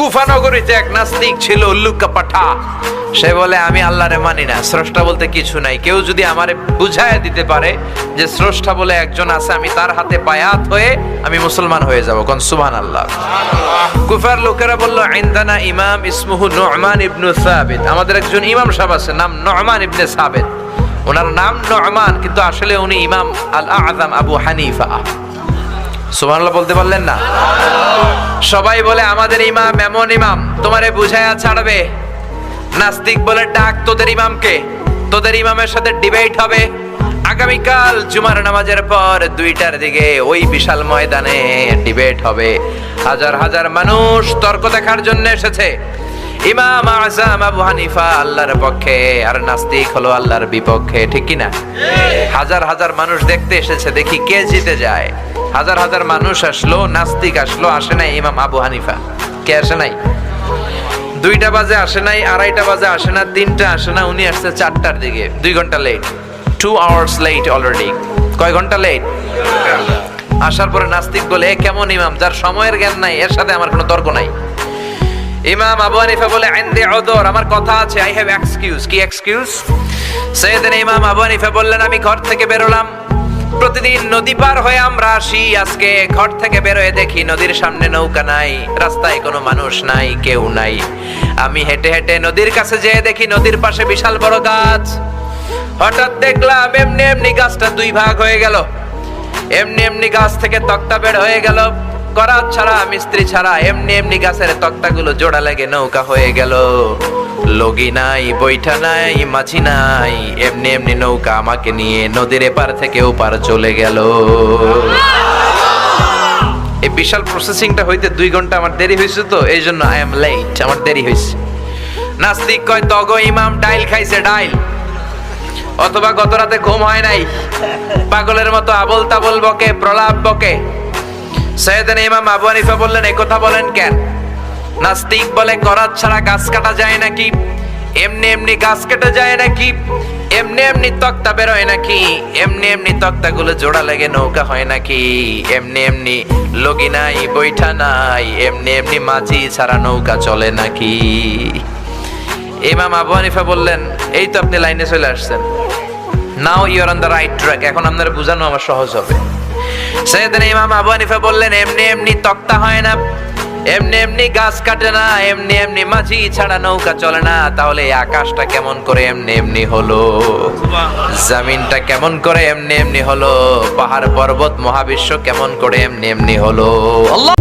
কুফা নগরীতে এক নাস্তিক ছিল, উল্লুকা পাঠা। সে বলে আমি আল্লাহরে মানি না, স্রষ্টা বলতে কিছু নাই। কেউ যদি আমারে বুঝায় দিতে পারে যে স্রষ্টা বলে একজন আছে, আমি তার হাতে বায়াত হয়ে আমি মুসলমান হয়ে যাব। কোন সুবহানাল্লাহ। কুফার লোকেরা বলল, ইনদানা ইমাম ইসমুহু নু'মান ইবনে সাবিত। আমাদের একজন ইমাম সাহেব আছে, নাম নু'মান ইবনে সাবিত। ওনার নাম নু'মান, কিন্তু আসলে উনি ইমাম আল আযম আবু হানিফা। সুবহানাল্লাহ বলতে পারলেন না? সবাই বলে আমাদের ইমাম এমন ইমাম তোমারে বুঝায়া ছাড়বে। নাস্তিক বলে, ডাক তোদের ইমামকে, তোদের ইমামের সাথে ডিবেট হবে আগামীকাল জুমার নামাজের পর 2টার দিকে ওই বিশাল ময়দানে ডিবেট হবে। হাজার হাজার মানুষ তর্ক দেখার জন্য এসেছে। ইমাম আযম আবু হানিফা আল্লাহর পক্ষে, আর নাস্তিক হলো আল্লাহর বিপক্ষে, ঠিক কি না? হাজার হাজার মানুষ দেখতে এসেছে, দেখি কে জিতে যায়। হাজার হাজার মানুষ আসলো, নাস্তিক আসলো, আসে নাই ইমাম আবু হানিফা। কে আসে নাই? 2টা বাজে আসে নাই, 2:30 বাজে আসে না, 3টা আসে না, উনি আসছে 4টার দিকে। 2 ঘন্টা লেট, 2 hours লেট অলরেডি। কয় ঘন্টা লেট? আসার পরে নাস্তিক বলে, এ কেমন ইমাম যার সময়ের জ্ঞান নাই, এর সাথে আমার কোনো তর্ক নাই। ইমাম আবু হানিফা বলে, ইনদি উযর, আমার কথা আছে, আই হ্যাভ এক্সকিউজ। কি এক্সকিউজ? সাইয়েদনা ইমাম আবু হানিফা বললেন, আমি ঘর থেকে বেরোলাম, প্রতিদিন নদী পার হয়ে আমরা আসি। আজকে ঘর থেকে বের হয়ে দেখি নদীর সামনে নৌকা নাই, রাস্তায় কোনো মানুষ নাই, কেউ নাই। আমি হেঁটে হেঁটে নদীর কাছে যেয়ে দেখি নদীর পাশে বিশাল বড় গাছ। হঠাৎ দেখলাম এমনি এমনি গাছটা 2 ভাগ হয়ে গেল। এমনি এমনি গাছ থেকে তক্তা বের হয়ে গেল, করাত ছাড়া, মিস্ত্রি ছাড়া। এমনি এমনি গাছের তক্তাগুলো জোড়া লেগে নৌকা হয়ে গেল। লগি নাই, বৈঠা নাই, মাঝি নাই, এমনি এমনি নৌকা আমাকে নিয়ে নদীর এপার থেকে ওপার চলে গেল। এই বিশাল প্রসেসিংটা হইতে 2 ঘন্টা আমার দেরি হয়েছে, তো এই জন্য আই এম লেট, আমার দেরি হয়েছে। নাস্তিক কয়, তগো ইমাম ডাইল খাইছে, ডাইল। অথবা গত রাতে ঘুম হয় নাই, পাগলের মতো আবল তাবল বকে, প্রলাপ বকে। সাইয়েদনা ইমাম আবু হানিফা বললেন, এই কথা বলেন কেন? নাস্তিক বলে, করাত ছাড়া গাছ কাটা যায় নাকি? এমনি এমনি গাছ কেটে যায় নাকি? এমনি এমনি তক্তা বের হয় নাকি? এমনি এমনি তক্তাগুলো জোড়া লেগে নৌকা হয় নাকি? এমনি এমনি লগি নাই, বৈঠা নাই, এমনি এমনি মাঝি ছাড়া নৌকা চলে নাকি? ইমাম আবু হানিফা বললেন, এই তো আপনি লাইনে চলে আসছেন, now you are on the right track, এখন আপনার বোঝানো আমার সহজ হবে। সাইয়েদনা ইমাম আবু হানিফা বললেন, এমনি এমনি তক্তা হয় না, এমনি এমনি গাছ কাটে না, এমনি এমনি মাঝি ছাড়া নৌকা চলে না। তাহলে এই আকাশটা কেমন করে এমনি এমনি হলো? জমিনটা কেমন করে এমনি এমনি হলো? পাহাড় পর্বত মহাবিশ্ব কেমন করে এমনি এমনি হলো? আল্লাহ